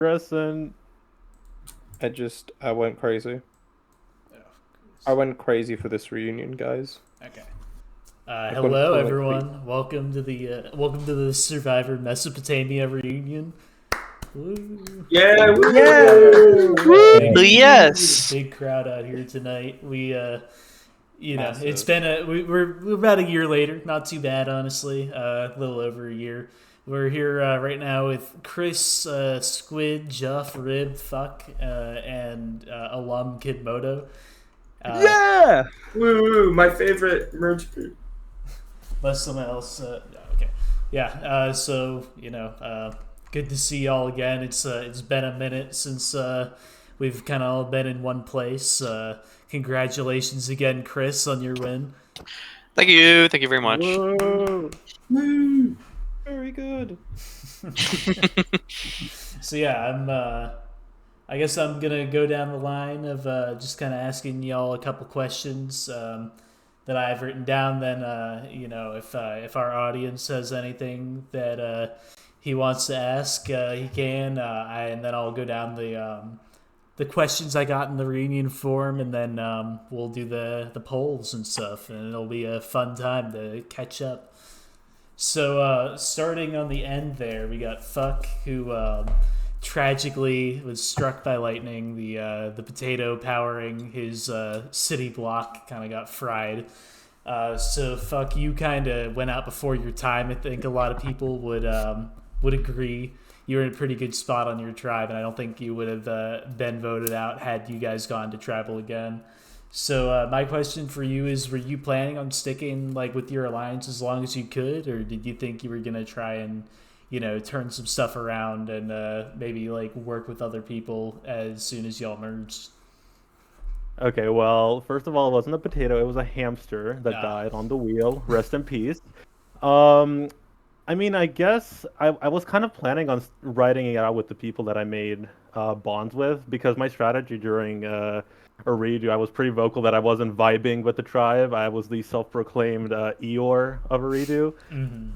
Present. I went crazy. I went crazy for this reunion, guys. Okay. I went Hello, full everyone. Welcome to the Survivor Mesopotamia reunion. Woo. Yeah, woo! Yeah! Yes. Big crowd out here tonight. Massive. It's been we're about a year later. Not too bad, honestly. A little over a year. We're here right now with Chris, Squid, Joff, Rib, Fuck, and alum Kid Moto. Yeah! Woo! My favorite merge group. Unless someone else. Okay. Yeah. Good to see y'all again. It's been a minute since we've kind of all been in one place. Congratulations again, Chris, on your win. Thank you very much. Whoa! Woo! Very good. So yeah, I guess I'm gonna go down the line of just kind of asking y'all a couple questions that I've written down. Then if our audience has anything that he wants to ask, he can. And then I'll go down the questions I got in the reunion form, and then we'll do the polls and stuff, and it'll be a fun time to catch up. So starting on the end there, we got Fuck, who tragically was struck by lightning. The potato powering his city block kind of got fried. So Fuck, you kind of went out before your time. I think a lot of people would agree. You were in a pretty good spot on your tribe, and I don't think you would have been voted out had you guys gone to tribal again. So my question for you is, were you planning on sticking with your alliance as long as you could, or did you think you were going to try and turn some stuff around and maybe work with other people as soon as y'all merged? Okay, well, first of all, it wasn't a potato, it was a hamster that died on the wheel. Rest in peace. I mean, I guess I was kind of planning on writing it out with the people that I made bonds with, because my strategy during a redo, I was pretty vocal that I wasn't vibing with the tribe. I was the self-proclaimed Eeyore of a redo.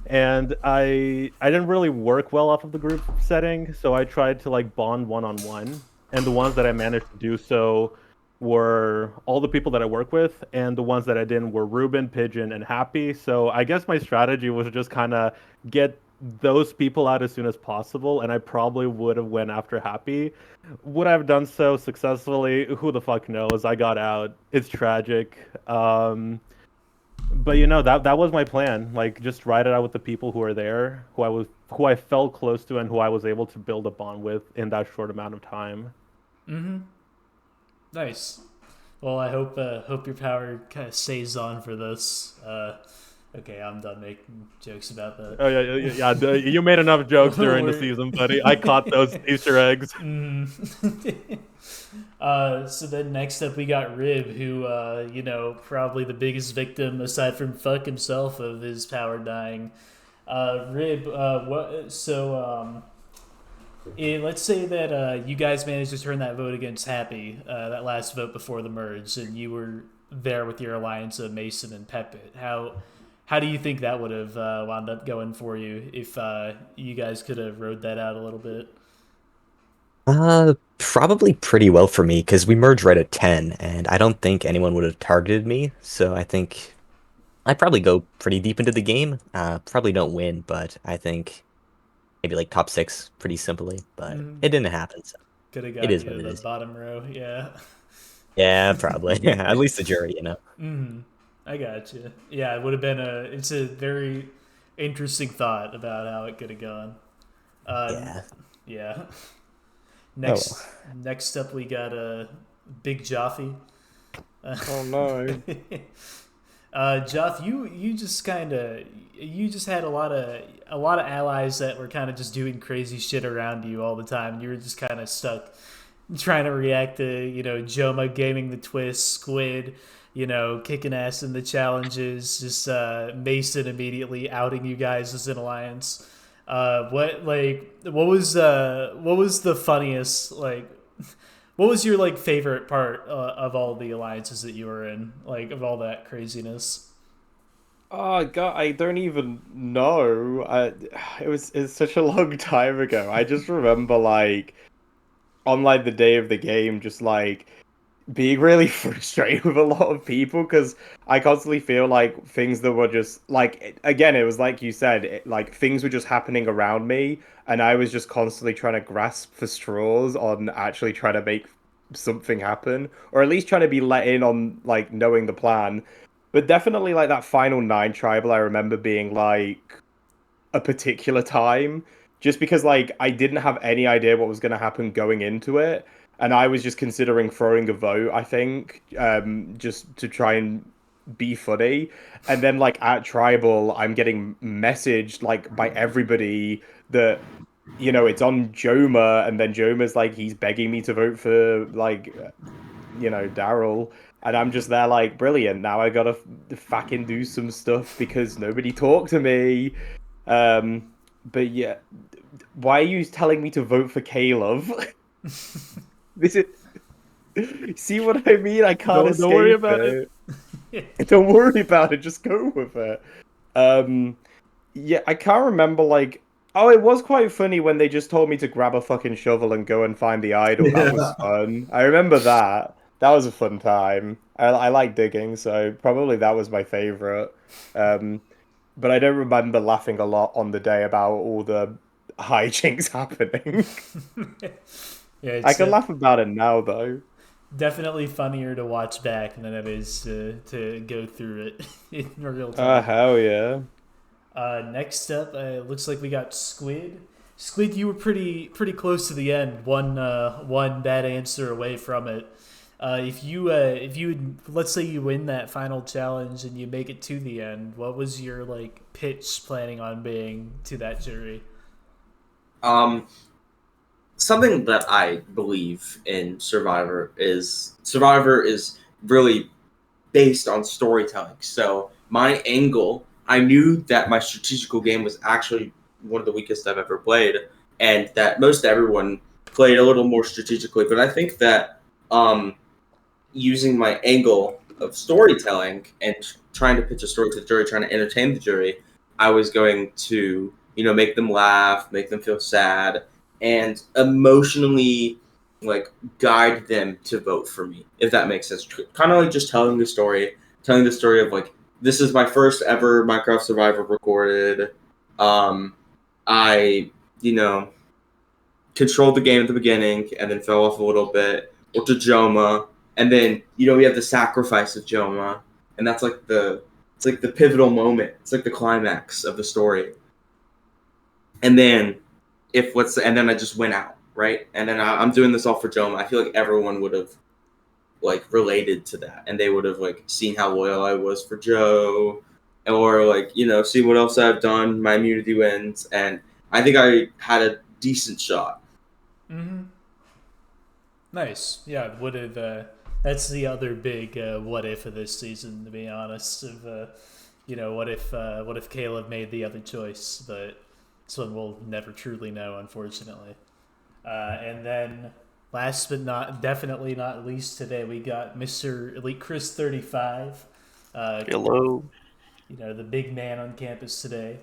And I didn't really work well off of the group setting, so I tried to bond one-on-one. And the ones that I managed to do so were all the people that I work with, and the ones that I didn't were Ruben, Pigeon, and Happy. So I guess my strategy was just kind of get those people out as soon as possible, and I probably would have went after Happy. Would I have done so successfully? Who the fuck knows? I got out. It's tragic. But that was my plan. Just ride it out with the people who are there, who I felt close to, and who I was able to build a bond with in that short amount of time. Nice. Well, I hope your power kind of stays on for this. Okay, I'm done making jokes about that. Oh yeah. You made enough jokes during the season, buddy. I caught those Easter eggs. So then next up we got Rib, who probably the biggest victim aside from Fuck himself of his power dying. Rib, let's say that you guys managed to turn that vote against Happy, that last vote before the merge, and you were there with your alliance of Mason and Pepit. How do you think that would have wound up going for you if you guys could have rode that out a little bit? Probably pretty well for me, because we merged right at 10, and I don't think anyone would have targeted me, so I think I'd probably go pretty deep into the game. Probably don't win, but I think maybe top 6 pretty simply, but it didn't happen, so could have got it is you what to it the is. bottom row, yeah. Yeah, probably. Yeah, at least the jury, I got you. Yeah, it would have been it's a very interesting thought about how it could have gone. Yeah. Next up, we got Big Joffy. Oh no. Joff, you just had a lot of allies that were kind of just doing crazy shit around you all the time. You were just kind of stuck trying to react to Jomah gaming the twist, Squid, kicking ass in the challenges, just Mason immediately outing you guys as an alliance. What was the funniest, what was your favorite part of all the alliances that you were in, of all that craziness? Oh God, I don't even know. It's such a long time ago. I just remember on like the day of the game, just like being really frustrated with a lot of people because I constantly feel like things that were just like again, it was like you said, like things were just happening around me, and I was just constantly trying to grasp for straws on actually trying to make something happen, or at least trying to be let in on like knowing the plan. But definitely like that final 9 tribal, I remember being like a particular time just because like I didn't have any idea what was going to happen going into it, and I was just considering throwing a vote, I think, just to try and be funny. And then like at tribal I'm getting messaged like by everybody that it's on Jomah, and then Jomah's like he's begging me to vote for like Darryl, and I'm just there like brilliant, now I gotta fucking do some stuff because nobody talked to me. But yeah, why are you telling me to vote for Caleb? This is see what I mean? I can't escape Don't worry about it. Don't worry about it. Just go with it. Yeah, I can't remember like. Oh, it was quite funny when they just told me to grab a fucking shovel and go and find the idol. That was fun. I remember that. That was a fun time. I like digging, so probably that was my favorite. But I don't remember laughing a lot on the day about all the hijinks happening. Yeah, I can laugh about it now, though. definitely funnier to watch back than it is to go through it in real time. Hell yeah. Next up, looks like we got Squid. Squid, you were pretty close to the end. One bad answer away from it. If you let's say you win that final challenge and you make it to the end, what was your like pitch planning on being to that jury? Something that I believe in Survivor is really based on storytelling. So my angle, I knew that my strategical game was actually one of the weakest I've ever played, and that most everyone played a little more strategically. But I think that using my angle of storytelling and trying to pitch a story to the jury, trying to entertain the jury, I was going to, make them laugh, make them feel sad, and emotionally, like, guide them to vote for me, if that makes sense. Kind of like just telling the story of, like, this is my first ever Minecraft Survivor recorded. I, controlled the game at the beginning and then fell off a little bit. Or to Jomah. And then, we have the sacrifice of Jomah. And that's like it's like the pivotal moment. It's like the climax of the story. And then and then I just went out, right? And then I'm doing this all for Jomah. I feel like everyone would have like related to that, and they would have like seen how loyal I was for Joe, or like see what else I've done. My immunity wins, and I think I had a decent shot. Mm-hmm. Nice. Yeah. Would have. That's the other big what if of this season, to be honest. Of what if Caleb made the other choice, but this one we'll never truly know, unfortunately. And then, last but definitely not least today, we got Mr. Elite Chris 35. Hello. The big man on campus today.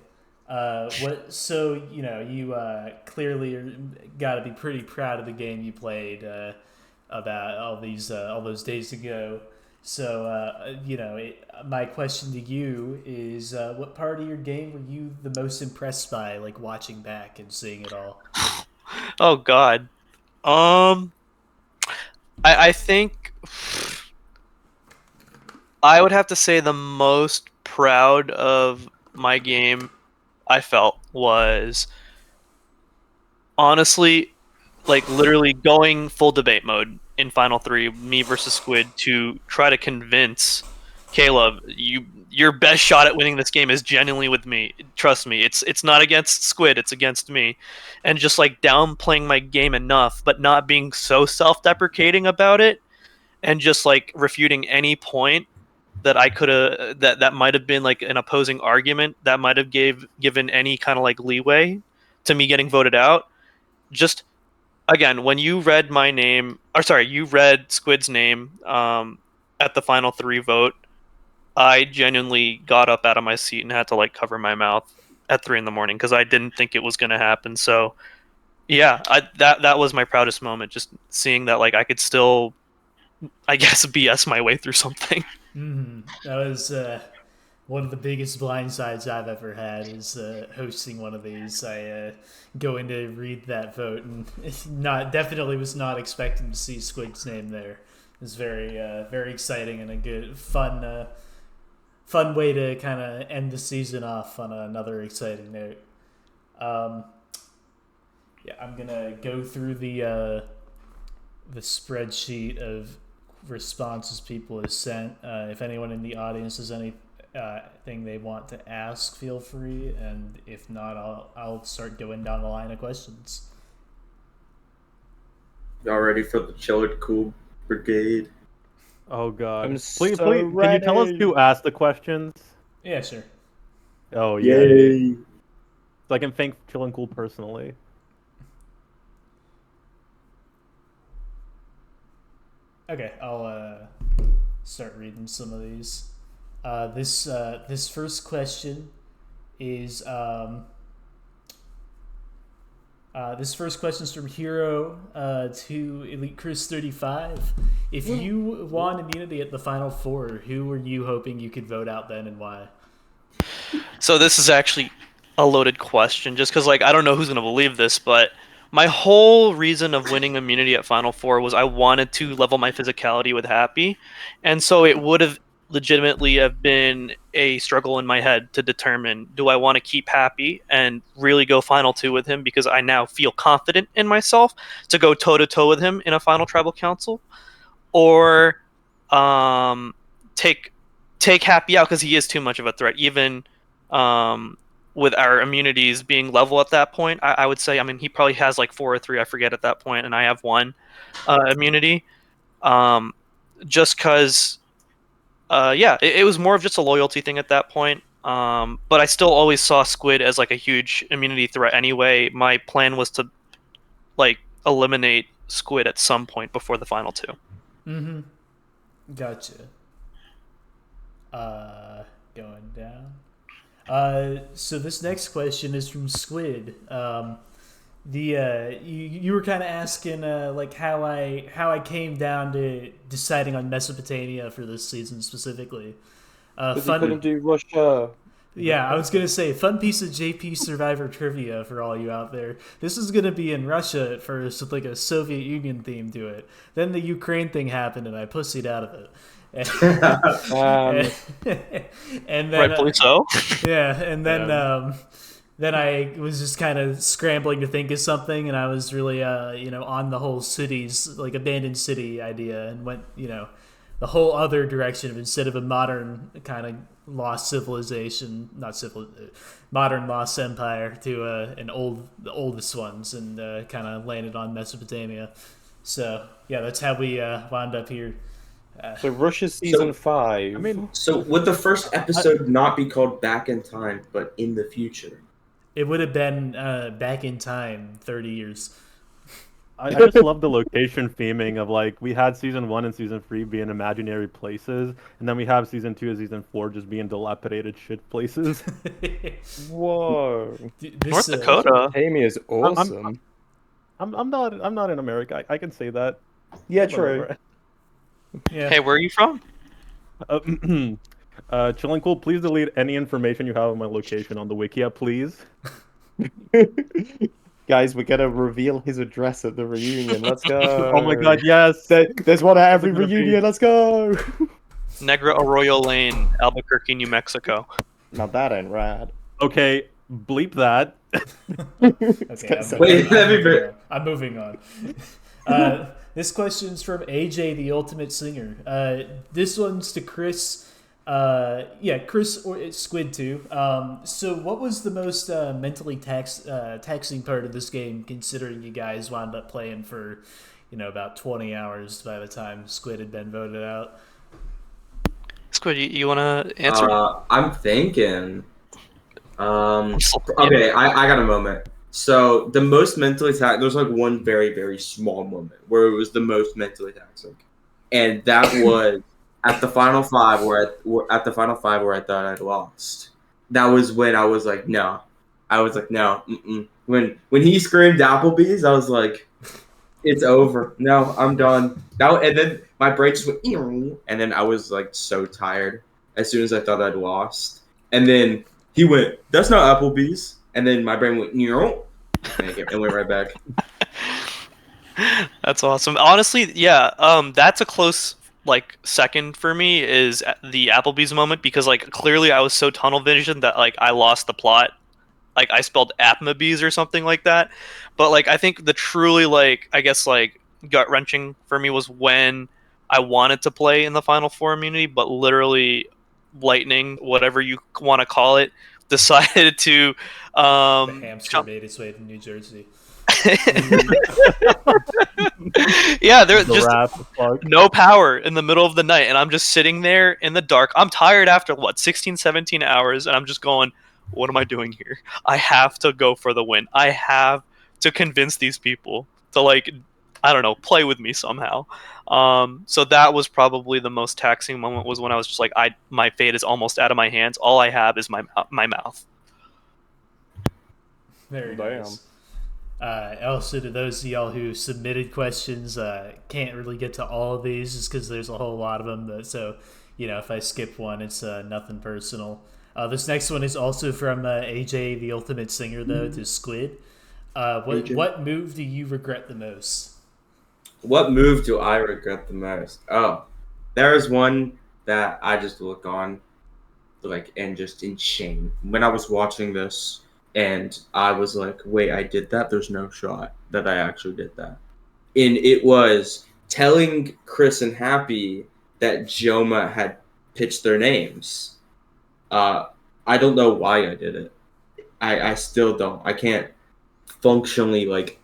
So you clearly got to be pretty proud of the game you played about all those days ago. So my question to you is, what part of your game were you the most impressed by, like watching back and seeing it all? Oh God. I think I would have to say the most proud of my game I felt was honestly, like literally going full debate mode in Final 3, me versus Squid, to try to convince Caleb, your best shot at winning this game is genuinely with me. Trust me, it's not against Squid, it's against me. And just like downplaying my game enough, but not being so self-deprecating about it, and just like refuting any point that I could have that might have been like an opposing argument that might have given any kind of like leeway to me getting voted out. Just again, when you read my name, or sorry, you read Squid's name at the Final 3 vote, I genuinely got up out of my seat and had to like cover my mouth at 3 in the morning because I didn't think it was going to happen. So Yeah, that was my proudest moment, just seeing that like I could still, I guess, BS my way through something. That was one of the biggest blindsides I've ever had is hosting one of these. I go in to read that vote and definitely was not expecting to see Squid's name there. It was very exciting and a good fun way to kind of end the season off on another exciting note. Yeah, I'm gonna go through the spreadsheet of responses people have sent. If anyone in the audience has any thing they want to ask, feel free, and if not, I'll start going down the line of questions. Y'all ready for the Chilled Cool Brigade? Oh God! I'm Please, so please, can you tell us ready. who asked the questions? Yeah, sure. Oh yay! So I can thank Chill and Cool personally. Okay, I'll start reading some of these. This first question is this first question is from Hero to Elite Chris 35. If you won immunity at the Final Four, who were you hoping you could vote out then, and why? So this is actually a loaded question, just because like I don't know who's gonna believe this, but my whole reason of winning immunity at Final Four was I wanted to level my physicality with Happy, and so it would have legitimately have been a struggle in my head to determine, do I want to keep Happy and really go Final 2 with him because I now feel confident in myself to go toe to toe with him in a Final Tribal Council, or take Happy out because he is too much of a threat, even with our immunities being level at that point. I would say, I mean, he probably has like 4 or 3, I forget at that point, and I have 1 immunity. Just because, yeah, it was more of just a loyalty thing at that point. But I still always saw Squid as like a huge immunity threat anyway. My plan was to like eliminate Squid at some point before the Final 2. Mm-hmm. Gotcha. Going down. So this next question is from Squid. You were kind of asking like how I came down to deciding on Mesopotamia for this season specifically. Because you couldn't do Russia. Yeah, I was gonna say fun piece of JP Survivor trivia for all you out there. This was gonna be in Russia at first with like a Soviet Union theme to it. Then the Ukraine thing happened and I pussied out of it. And then, rightfully so. Yeah, and then I was just kind of scrambling to think of something, and I was really on the whole cities, like abandoned city idea, and went the whole other direction of instead of a modern kind of lost civilization, modern lost empire to the oldest ones, and kind of landed on Mesopotamia. So yeah, that's how we wound up here. So Russia's season 5. I mean, So would the first episode not be called Back in Time, but in the future? It would have been back in time, 30 years. I just love the location theming of like we had season 1 and season 3 being imaginary places, and then we have season 2 and season 4 just being dilapidated shit places. Whoa. North Dakota. Amy is awesome. I'm not in America. I can say that. Yeah, true. Yeah. Hey, where are you from? Chill and Cool, please delete any information you have on my location on the wiki, please. Guys, we're gonna reveal his address at the reunion. Let's go. Oh my god, yes! There's one at every Look at the reunion. Let's go. Negra Arroyo Lane, Albuquerque, New Mexico. Now that ain't rad. Okay, bleep that. Okay, I'm moving on. This question's from AJ, the Ultimate Singer. This one's to Chris. Chris or Squid too. So what was the most mentally taxing part of this game, considering you guys wound up playing for, about 20 hours by the time Squid had been voted out? Squid, you want to answer? I'm thinking. Okay, I got a moment. So the most mentally taxing, there was like one very, very small moment where it was the most mentally taxing, and that was at the final 5 where I thought I'd lost. That was when I was like, no, I was like, no. When he screamed Applebee's, I was like, it's over. No, I'm done. Now and then my brain just went, "Ew," and then I was like so tired as soon as I thought I'd lost. And then he went, "That's not Applebee's," and then my brain went, "Ew," and went right back. That's awesome. Honestly, yeah, that's a close like second for me is the Applebee's moment because like clearly I was so tunnel vision that like I lost the plot. Like I spelled Applebee's or something like that. But like I think the truly like I guess like gut wrenching for me was when I wanted to play in the Final Four immunity, but literally lightning, whatever you want to call it, decided to The hamster made its way to New Jersey. Yeah, there's just no power in the middle of the night, and I'm just sitting there in the dark. I'm tired after what 16, 17 hours, and I'm just going, what am I doing here? I have to go for the win. I have to convince these people to like, I don't know, play with me somehow. So that was probably the most taxing moment was when I was just like, my fate is almost out of my hands. All I have is my mouth. Very nice. Also, to those of y'all who submitted questions, can't really get to all of these just because there's a whole lot of them. But so, you know, if I skip one, it's nothing personal. This next one is also from AJ, the Ultimate Singer, though, to Squid. What move do you regret the most? What move do I regret the most? Oh, there is one that I just look on, like, and just in shame. When I was watching this, and I was like, wait, I did that? There's no shot that I actually did that. And it was telling Chris and Happy that Jomah had pitched their names. I don't know why I did it. I still don't. I can't functionally, like,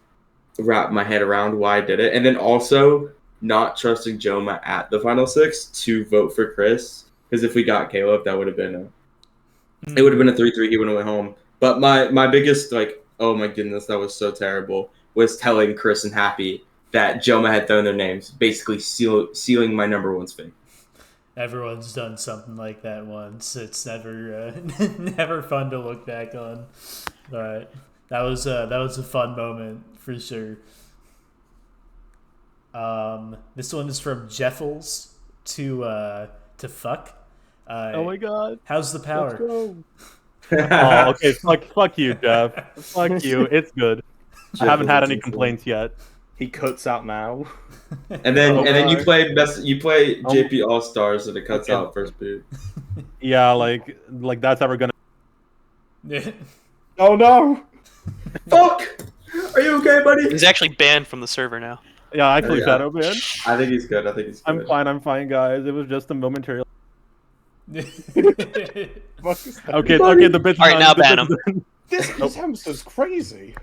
wrap my head around why I did it. And then also not trusting Jomah at the Final Six to vote for Chris. Because if we got Caleb, that would have been it would have been a 3-3. He would have went home. But my biggest, like, oh my goodness, that was so terrible, was telling Chris and Happy that Jomah had thrown their names, basically sealing my number one's fate. Everyone's done something like that once. It's never never fun to look back on. But that was a fun moment for sure. This one is from Jeffels to fuck. Oh my god! How's the power? Let's go. Oh, okay. Fuck you, Jeff. Fuck you. It's good. I haven't had any complaints yet. He cuts out now. And then you play JP All Stars and it cuts out first boot. Yeah, like that's ever gonna. Oh no! Fuck! Are you okay, buddy? He's actually banned from the server now. Yeah, actually shadow banned. I think he's good. I'm fine, guys. It was just a momentary. Okay, the bit's all right, now ban him. This hamster's crazy.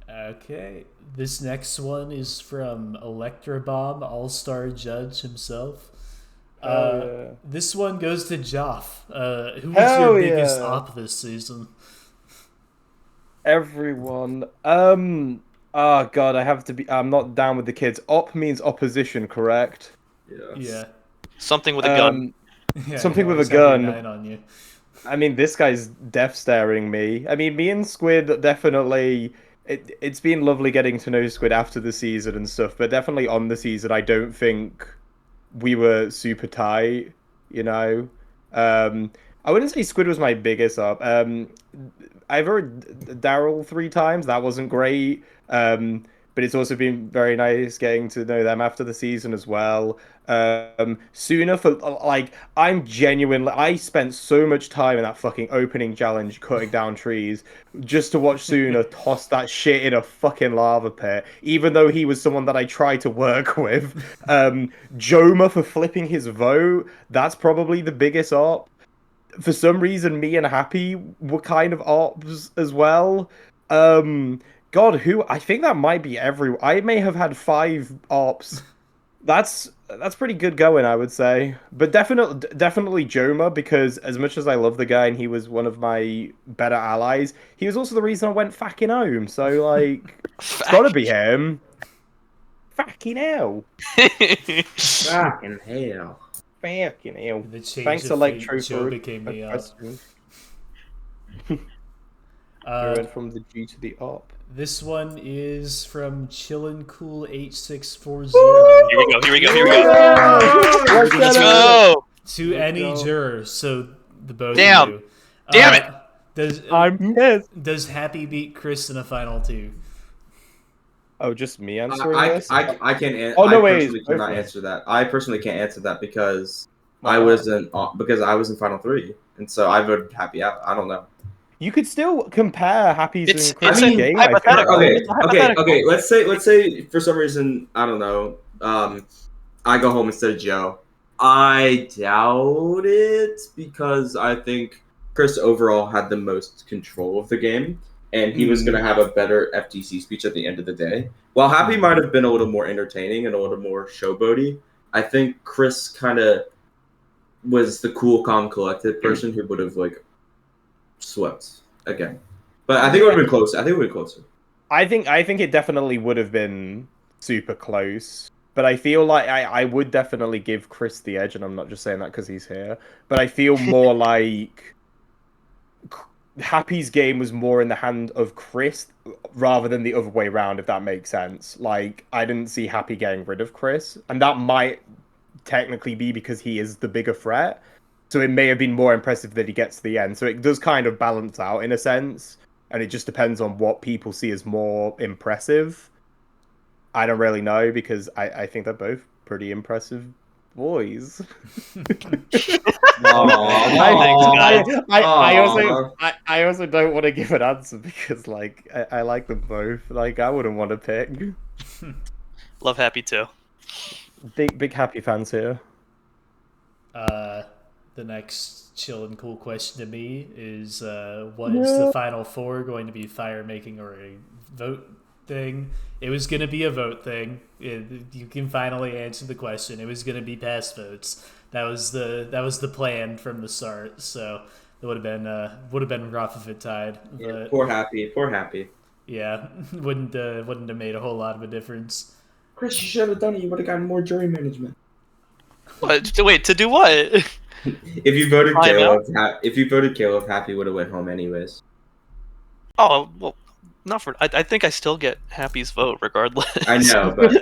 Okay, this next one is from Electrobomb, All-Star Judge himself. This one goes to Joff. Who was your biggest op this season? Everyone. Oh god, I have to be. I'm not down with the kids. Op means opposition, correct? Yes. Yeah. Something with a gun. Yeah, something with a gun. On you. I mean, this guy's death staring me. I mean, me and Squid definitely. It's been lovely getting to know Squid after the season and stuff, but definitely on the season, I don't think we were super tight. You know, I wouldn't say Squid was my biggest up. I've heard Darryl 3 times. That wasn't great. But it's also been very nice getting to know them after the season as well. Sooner for like, I spent so much time in that fucking opening challenge cutting down trees just to watch Sooner toss that shit in a fucking lava pit, even though he was someone that I tried to work with. Jomah for flipping his vote, that's probably the biggest op. For some reason, me and Happy were kind of ops as well. God, I think that might be everyone. I may have had 5 ops. That's pretty good going, I would say. But definitely Jomah, because as much as I love the guy and he was one of my better allies, he was also the reason I went fucking home. So like, it's gotta be him. Fucking hell. Fucking hell. Fucking hell. Thanks, Electro, Joe became the We went from the G to the up. This one is from ChillinCool8640. Here we go. Here we go. Here we go. Let's go. To any juror, so the both Damn. of you. Damn it. I'm pissed. Does Happy beat Chris in a final 2? Oh, just me answering this? I can't. Oh, no I way. personally cannot answer that. I personally can't answer that because I was in final 3, and so I voted Happy out. I don't know. You could still compare Happy's It's- and Chris' it's game. hypothetical. Okay, It's hypothetical. okay. Let's say for some reason, I don't know. I go home instead of Joe. I doubt it because I think Chris overall had the most control of the game, and he was going to have a better FTC speech at the end of the day. While Happy might have been a little more entertaining and a little more showboaty, I think Chris kind of was the cool, calm, collected person who would have like swept again. But I think it would have been close. I think it would have been closer. I think it definitely would have been super close. But I feel like I would definitely give Chris the edge, and I'm not just saying that because he's here. But I feel more like Happy's game was more in the hand of Chris rather than the other way around, if that makes sense. Like, I didn't see Happy getting rid of Chris, and that might technically be because he is the bigger threat. So it may have been more impressive that he gets to the end. So it does kind of balance out in a sense, and it just depends on what people see as more impressive. I don't really know because I think they're both pretty impressive boys. I also don't want to give an answer because like I like them both. Like I wouldn't want to pick. Love Happy too. Big Happy fans here. The next chill and cool question to me is what is the final 4 going to be, fire making or a vote thing? It was going to be a vote thing. You can finally answer the question. It was going to be pass votes. That was the plan from the start. So it would have been rough if it tied. Yeah, But, poor Happy. yeah, wouldn't have made a whole lot of a difference. Chris, you should have done it. You would have gotten more jury management. What? Wait, to do what? If you voted Caleb, Happy would have went home anyways. Oh well, not for. I think I still get Happy's vote regardless. I know, but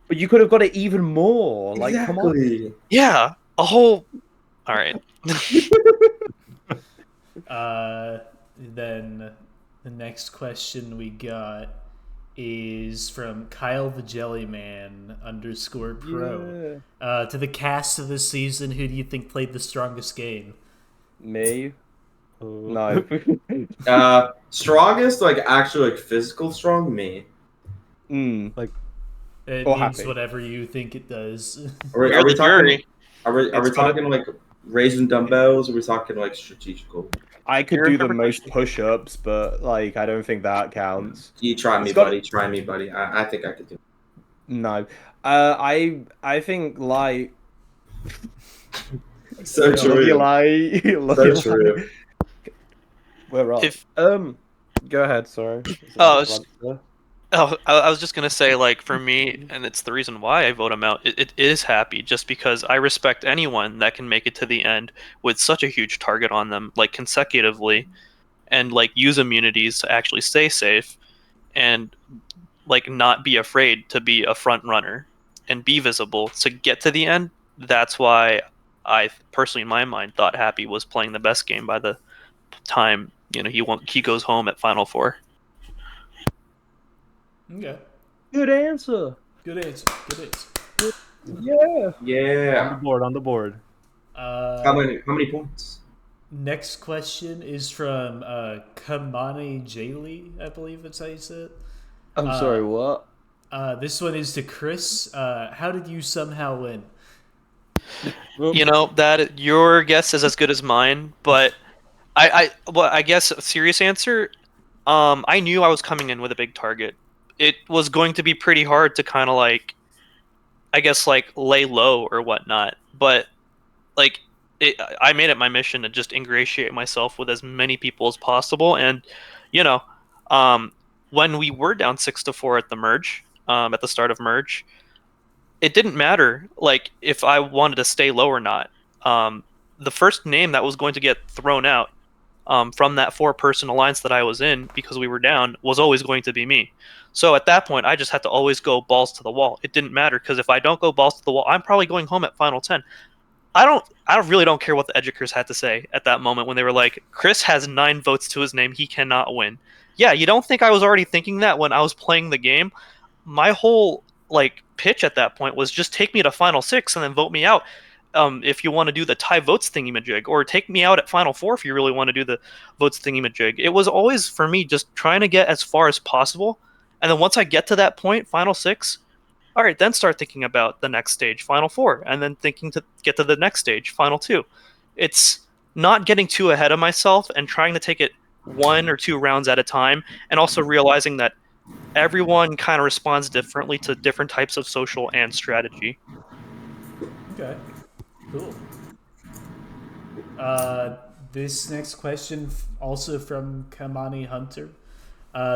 But you could have got it even more. Like, come on. Yeah, a whole. All right. Then the next question we got is from Kyle the Jellyman _pro. To the cast of this season, who do you think played the strongest game? Me? No. Strongest, like actually like physical strong, me. Like It or means Happy. whatever you think it does. Are we You're the talking? jury. Are we It's talking like raising dumbbells? Or are we talking like strategical? I could Your do the interpretation. most push-ups, but like I don't think that counts. You try me, It's got- buddy. Try me, buddy. I think I could do it. No. I think like So Look you true. like look So you true. like. We're up. If Go ahead, sorry. Oh, I was just gonna say, like, for me, and it's the reason why I vote him out. It is Happy, just because I respect anyone that can make it to the end with such a huge target on them, like consecutively, and like use immunities to actually stay safe, and like not be afraid to be a front runner and be visible to get to the end. That's why I personally, in my mind, thought Happy was playing the best game by the time he goes home at Final 4. Okay. Good answer. Good answer. Yeah. Yeah. On the board. How many points? Next question is from Kamani Jaylee, I believe that's how you say it. I'm sorry, what? This one is to Chris. How did you somehow win? That your guess is as good as mine, but I guess a serious answer. I knew I was coming in with a big target. It was going to be pretty hard to kind of like, I guess, like lay low or whatnot. But like, I made it my mission to just ingratiate myself with as many people as possible. And when we were down 6-4 at the merge, at the start of merge, it didn't matter like if I wanted to stay low or not. The first name that was going to get thrown out from that 4-person alliance that I was in, because we were down, was always going to be me. So at that point, I just had to always go balls to the wall. It didn't matter, because if I don't go balls to the wall, I'm probably going home at Final 10. I really don't care what the educators had to say at that moment when they were like, Chris has 9 votes to his name, he cannot win. Yeah, you don't think I was already thinking that when I was playing the game? My whole pitch at that point was just take me to Final 6 and then vote me out. If you want to do the tie votes thingy-majig, or take me out at Final 4 if you really want to do the votes thingy-majig. It was always, for me, just trying to get as far as possible. And then once I get to that point, Final 6, all right, then start thinking about the next stage, Final 4, and then thinking to get to the next stage, Final 2. It's not getting too ahead of myself and trying to take it 1 or 2 rounds at a time, and also realizing that everyone kind of responds differently to different types of social and strategy. Okay, cool. This next question also from Kamani Hunter.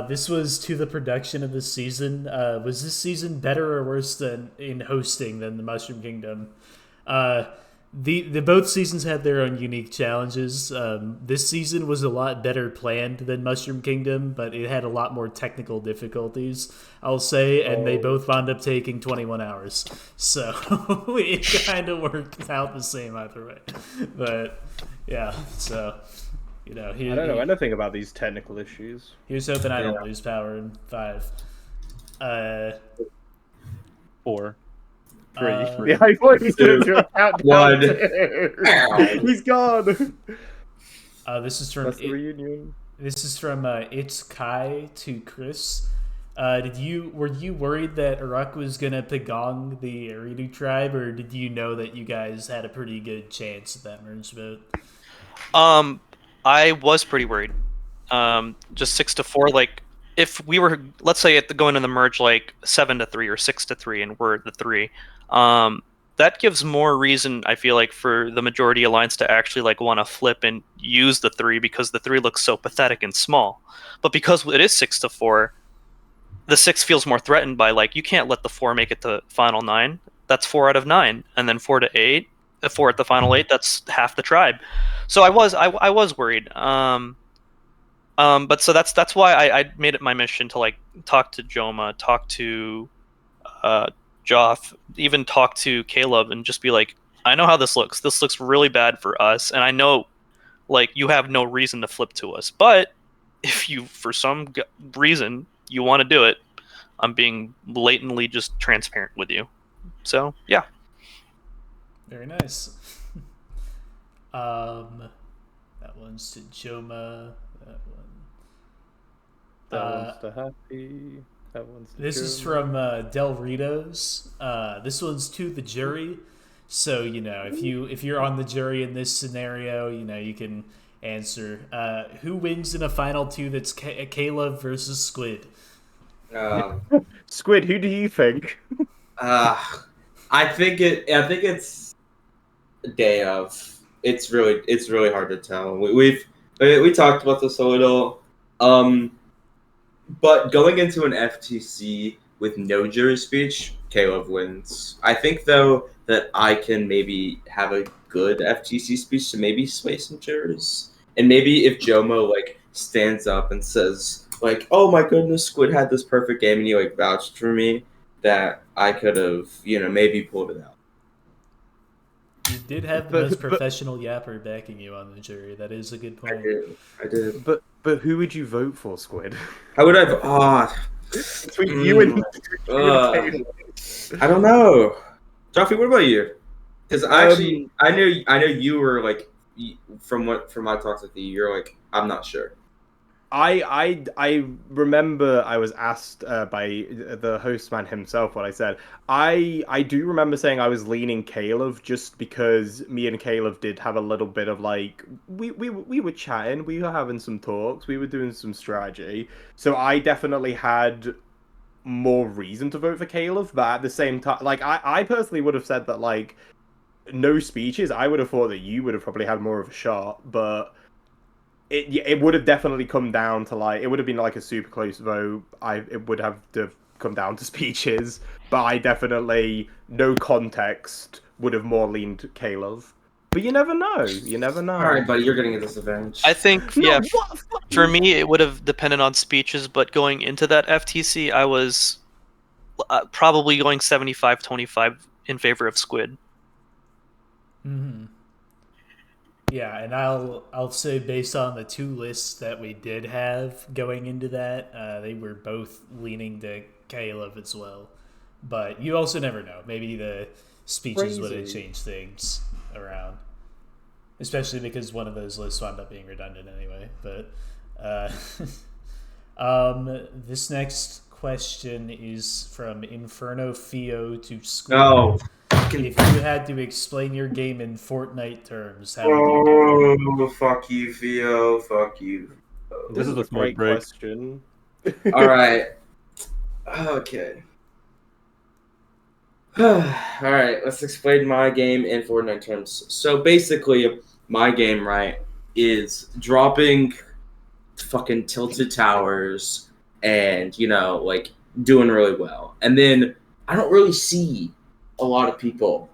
This was to the production of this season. Was this season better or worse than in hosting than the Mushroom Kingdom? The both seasons had their own unique challenges. This season was a lot better planned than Mushroom Kingdom, but it had a lot more technical difficulties, I'll say, and they both wound up taking 21 hours. So it kind of worked out the same either way. But yeah, so I don't know anything about these technical issues. Here's hoping I don't lose power in 5. 4. 3. Yeah, I thought he was going to do a countdown. 1. He's gone. This is from That's the reunion. This is from It's Kai to Chris. Were you worried that Uruk was gonna pagong the Eridu tribe, or did you know that you guys had a pretty good chance at that merge vote? I was pretty worried. Just 6-4. If we were, let's say, going in the merge 7-3 or 6-3, and we're the 3, that gives more reason, I feel like, for the majority alliance to actually want to flip and use the 3, because the 3 looks so pathetic and small. But because it is 6-4, the 6 feels more threatened by you can't let the 4 make it to final 9. That's 4 out of 9, and then 4-8, 4 at the final 8. That's half the tribe. So I was worried. But so that's why I made it my mission to talk to Jomah, talk to Joff, even talk to Caleb, and just be like, I know how this looks. This looks really bad for us, and I know you have no reason to flip to us. But if you, for some reason, you want to do it, I'm being blatantly just transparent with you. So yeah. Very nice. That one's to Jomah. That one's to Happy. That one's to This Jomah. is from Del Ritos. This one's to the jury. So if you're on the jury in this scenario, you can answer. Who wins in a final 2 that's Caleb versus Squid? Squid, who do you think? I think it's day of. It's really hard to tell. We talked about this a little. But going into an FTC with no jury speech, Caleb wins. I think, though, that I can maybe have a good FTC speech to maybe sway some jurors. And maybe if Jomah, stands up and says, oh my goodness, Squid had this perfect game, and he, vouched for me, that I could have, maybe pulled it out. You did have the most professional yapper backing you on the jury. That is a good point. I did. But who would you vote for, Squid? How would I? Between you and Caleb. I don't know. Joffy, what about you? Because I know you were from my talks with you, you're I'm not sure. I remember I was asked by the host man himself what I said. I do remember saying I was leaning Caleb just because me and Caleb did have a little bit of we were chatting, we were having some talks, we were doing some strategy. So I definitely had more reason to vote for Caleb, but at the same time, I personally would have said that no speeches. I would have thought that you would have probably had more of a shot, but it would have definitely come down to it would have been a super close vote. It would have to come down to speeches, but I definitely, no context, would have more leaned Caleb. But you never know. You never know. All right, buddy, you're getting a disadvantage. I think, No, yeah, what? for me, it would have depended on speeches, but going into that FTC, I was probably going 75-25 in favor of Squid. Mm-hmm. Yeah, and I'll say based on the two lists that we did have going into that, they were both leaning to Caleb as well. But you also never know. Maybe the speeches would have changed things around, especially because one of those lists wound up being redundant anyway. But this next question is from Inferno02 Squid. No. If you had to explain your game in Fortnite terms, how would you do it? Oh, fuck you, Theo. Fuck you. This is a great break. question. All right. Okay. All right. Let's explain my game in Fortnite terms. So basically, my game, right, is dropping fucking tilted towers and, you know, like doing really well. And then I don't really see a lot of people.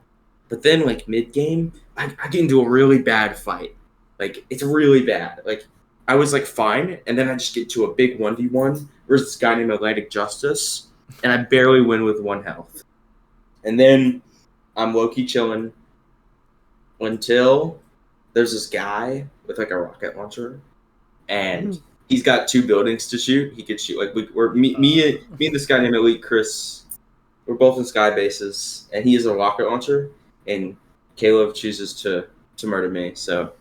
But then, like, mid-game, I get into a really bad fight. Like, it's really bad. Like, I was, like, fine, and then I just get to a big 1v1 versus this guy named AtlanticJustice, and I barely win with 1 health. And then I'm low-key chilling until there's this guy with, like, a rocket launcher, and he's got 2 buildings to shoot. He could shoot, like, me and this guy named Elite Chris, we're both in sky bases, and he has a rocket launcher, and Caleb chooses to murder me. So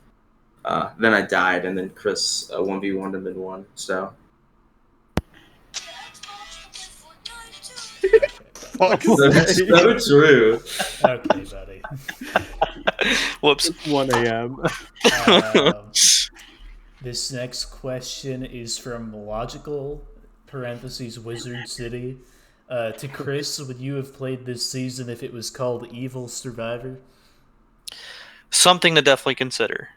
then I died, and then Chris 1v1'd him and won. So. So true. Okay, buddy. Whoops. 1 a.m. This next question is from Logical (Wizard City). To Chris, would you have played this season if it was called Evil Survivor? Something to definitely consider.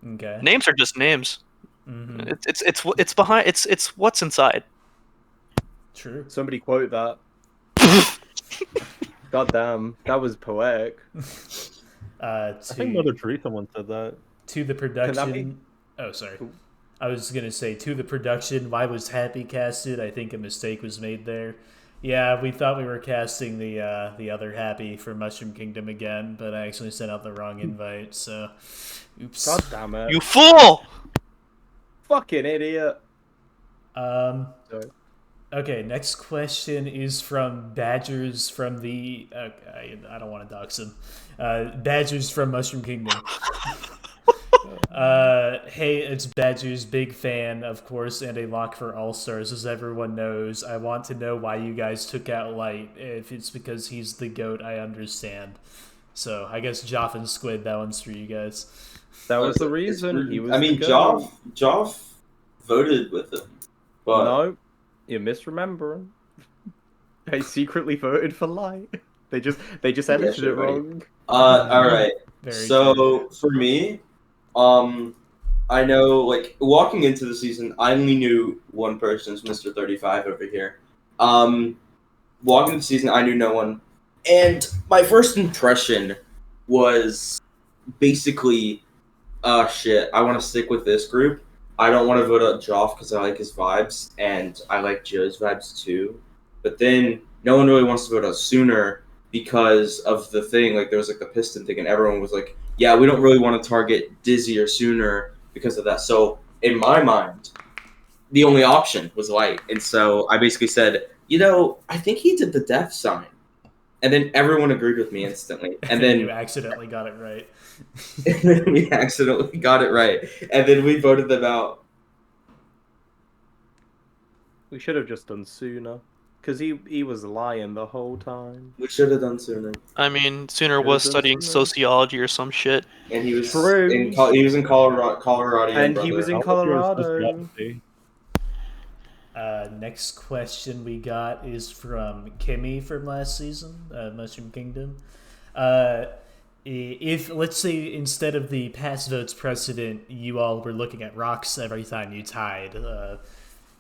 Okay. Names are just names. Mm-hmm. It's behind. It's what's inside. True. Somebody quote that. God damn, that was poetic. I think Mother Teresa once said that. To the production. Oh, sorry. I was gonna say to the production. Why was Happy casted? I think a mistake was made there. Yeah, we thought we were casting the other Happy for Mushroom Kingdom again, but I actually sent out the wrong invite. So, oops. God damn it! You fool! Fucking idiot. Sorry. Sorry. Okay, next question is from Badgers from the... I don't want to dox him. Badgers from Mushroom Kingdom. Hey, it's Badgers, big fan, of course, and a lock for All-Stars, as everyone knows. I want to know why you guys took out Light. If it's because he's the GOAT, I understand. So, I guess Joff and Squid, that one's for you guys. That was the reason. He was Joff voted with him. But... No. You're misremembering. They secretly voted for Light. They just edited it wrong. All right. So for me, I know, like, walking into the season, I only knew one person, Mr. 35 over here. Walking into the season, I knew no one, and my first impression was basically, shit, I want to stick with this group. I don't want to vote out Joff because I like his vibes, and I like Joe's vibes too. But then no one really wants to vote out Sooner because of the thing, like there was like the Piston thing, and everyone was like, yeah, we don't really want to target Dizzy or Sooner because of that. So in my mind, the only option was Light. And so I basically said, you know, I think he did the death sign. And then everyone agreed with me instantly. And then you accidentally got it right. And then we accidentally got it right. And then we voted them out. We should have just done Sooner. Because he was lying the whole time. We should have done Sooner. I mean, Sooner was studying sociology or some shit. And he was True. in Colorado. And he was in Colorado. Next question we got is from Kimmy from last season, Mushroom Kingdom. If, let's say, instead of the past votes precedent, you all were looking at rocks every time you tied,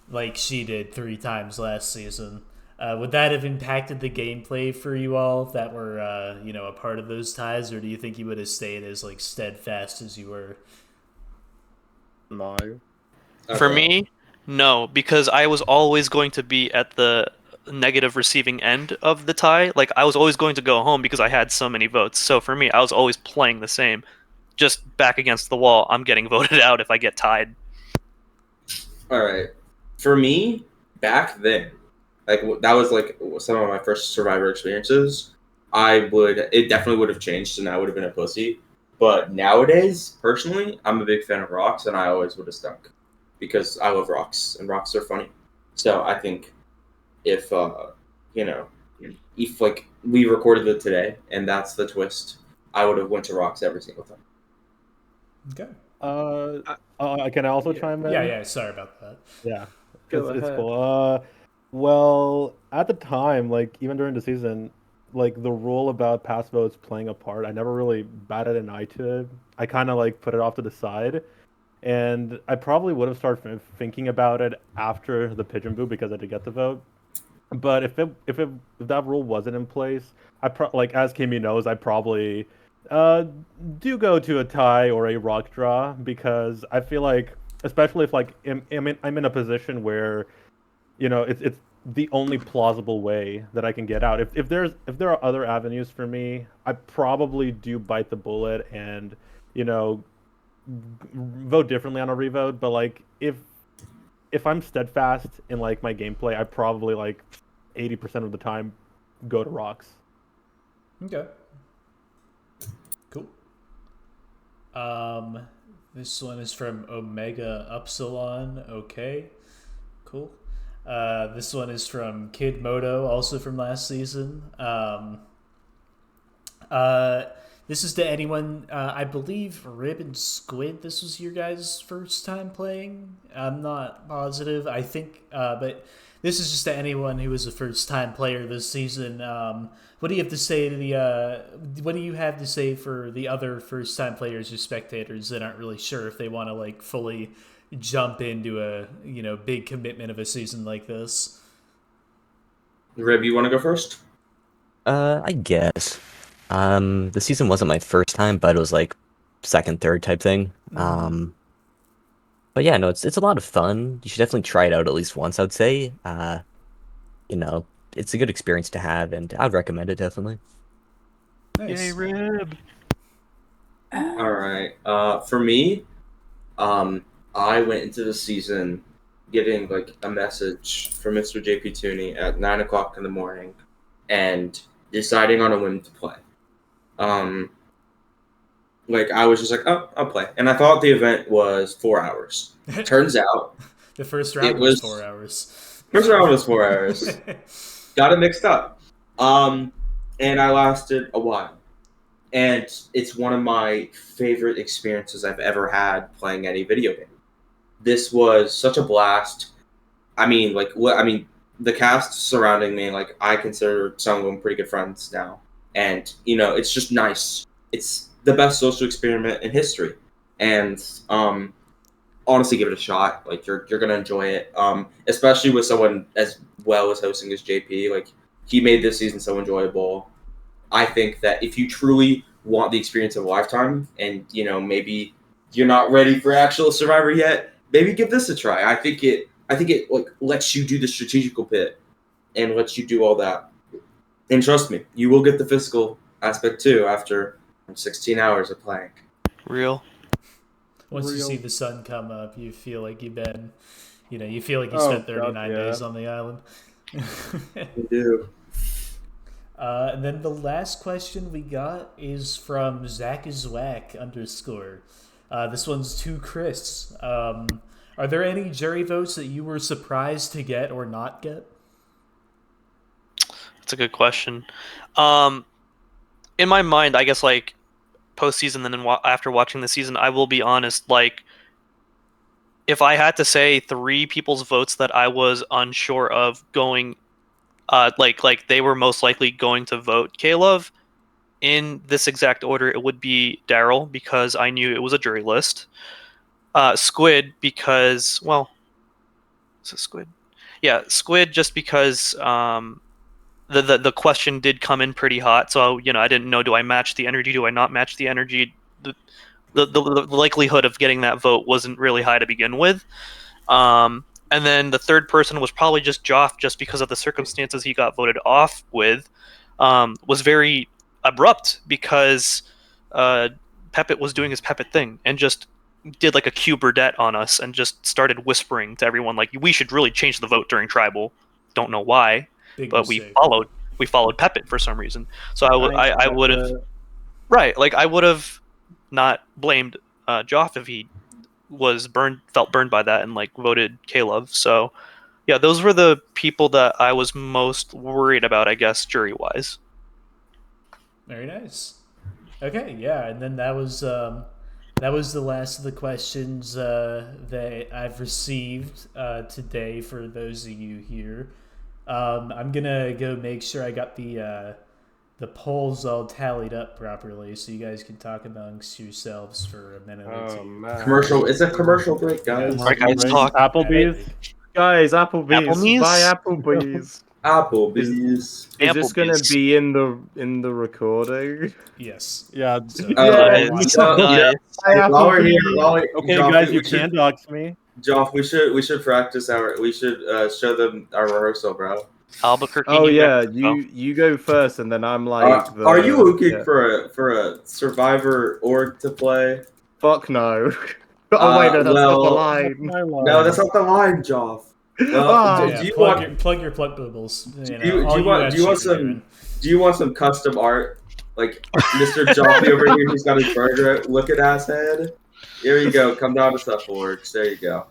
like she did 3 times last season, Would that have impacted the gameplay for you all if that were, a part of those ties, or do you think you would have stayed as like steadfast as you were? No. For me, no, because I was always going to be at the negative receiving end of the tie. Like, I was always going to go home because I had so many votes. So for me, I was always playing the same. Just back against the wall, I'm getting voted out if I get tied. All right. For me, back then, like that was like some of my first Survivor experiences. It definitely would have changed, and I would have been a pussy. But nowadays, personally, I'm a big fan of rocks, and I always would have stuck because I love rocks, and rocks are funny. So I think if if like we recorded it today, and that's the twist, I would have went to rocks every single time. Okay. Can I also chime in? Yeah. Sorry about that. Yeah, Go it's ahead. cool. Well, at the time, like even during the season, like the rule about pass votes playing a part, I never really batted an eye to it. I kind of like put it off to the side, and I probably would have started thinking about it after the pigeon boo because I did get the vote. But if that rule wasn't in place, like as Kimmy knows, I probably uh do go to a tie or a rock draw because I feel like, especially if like I'm in a position where it's the only plausible way that I can get out. If there are other avenues for me, I probably do bite the bullet and you know vote differently on a revote. But like if I'm steadfast in like my gameplay, I probably like 80% of the time go to rocks. Okay. Cool. This one is from Omega Upsilon. Okay. Cool. This one is from Kid Moto, also from last season. This is to anyone, I believe Rib and Squid, this was your guys' first time playing. I'm not positive. I think, but this is just to anyone who was a first time player this season. What do you have to say to what do you have to say for the other first time players or spectators that aren't really sure if they want to like fully jump into a big commitment of a season like this? Rib, you want to go first? I guess. The season wasn't my first time, but it was like second, third type thing. But yeah, no, it's a lot of fun. You should definitely try it out at least once, I'd say. It's a good experience to have, and I'd recommend it definitely. Nice. Yay, Rib! All right. For me, I went into the season getting like a message from Mr. JPtoony at 9 o'clock in the morning, and deciding on a whim to play. Like I was just like, oh, I'll play, and I thought the event was 4 hours. Turns out The first round it was was 4 hours. First round was 4 hours. Got it mixed up. And I lasted a while. And it's one of my favorite experiences I've ever had playing any video game. This was such a blast. I mean, the cast surrounding me, like I consider some of them pretty good friends now. And, it's just nice. It's the best social experiment in history. And honestly, give it a shot. Like you're gonna enjoy it. Especially with someone as well as hosting as JP. Like he made this season so enjoyable. I think that if you truly want the experience of a lifetime, and maybe you're not ready for actual Survivor yet, maybe give this a try. I think it like lets you do the strategical bit and lets you do all that. And trust me, you will get the physical aspect too after 16 hours of playing. Real. Once you see the sun come up, you feel like you feel like you spent 39 days on the island. You do. And then the last question we got is from ZachIsWhack_. This one's to Chris. Are there any jury votes that you were surprised to get or not get? That's a good question. In my mind, I guess like postseason and then after watching the season, I will be honest. Like, if I had to say 3 people's votes that I was unsure of going, like they were most likely going to vote K-Love in this exact order, it would be Darryl because I knew it was a jury list. Squid because, well, is it Squid? yeah, Squid, just because the question did come in pretty hot, so I didn't know, do I match the energy, do I not match the energy? The likelihood of getting that vote wasn't really high to begin with. And then the third person was probably just Joff, just because of the circumstances he got voted off with. Was very abrupt because Pepit was doing his Pepit thing and just did like a Q Burdette on us and just started whispering to everyone like, we should really change the vote during tribal. Don't know why, but we followed Pepit for some reason. So I would have I would have not blamed Joff if he felt burned by that and like voted K-Love. So yeah, those were the people that I was most worried about, I guess, jury wise. Very nice. Okay, yeah, and then that was the last of the questions that I've received today for those of you here. I'm gonna go make sure I got the polls all tallied up properly, so you guys can talk amongst yourselves for a minute or two. Man. Commercial. It's a commercial break, guys. All right, guys, talk. Applebee's. Guys, Applebee's. Applebee's? Buy Applebee's. Applebee's. Is this gonna Applebee's. be in the recording? Yes. Yeah. So, Nice. While we're here, Okay, Joff, guys, we you should- can dox me. Joff, we should practice we should show them our rehearsal, bro. Albuquerque. Oh New yeah, Mexico. you go first, and then I'm like. Are you looking yeah. for a Survivor org to play? Fuck no. Oh wait, no, that's not the well, line. No, that's not the line, Joff. Well, Oh, yeah, do you plug your plug bubbles. Do you want some custom art, like Mr. Joffy over here who's got his burger looking ass head? Here you go. Come down to Cephalorgs. There you go.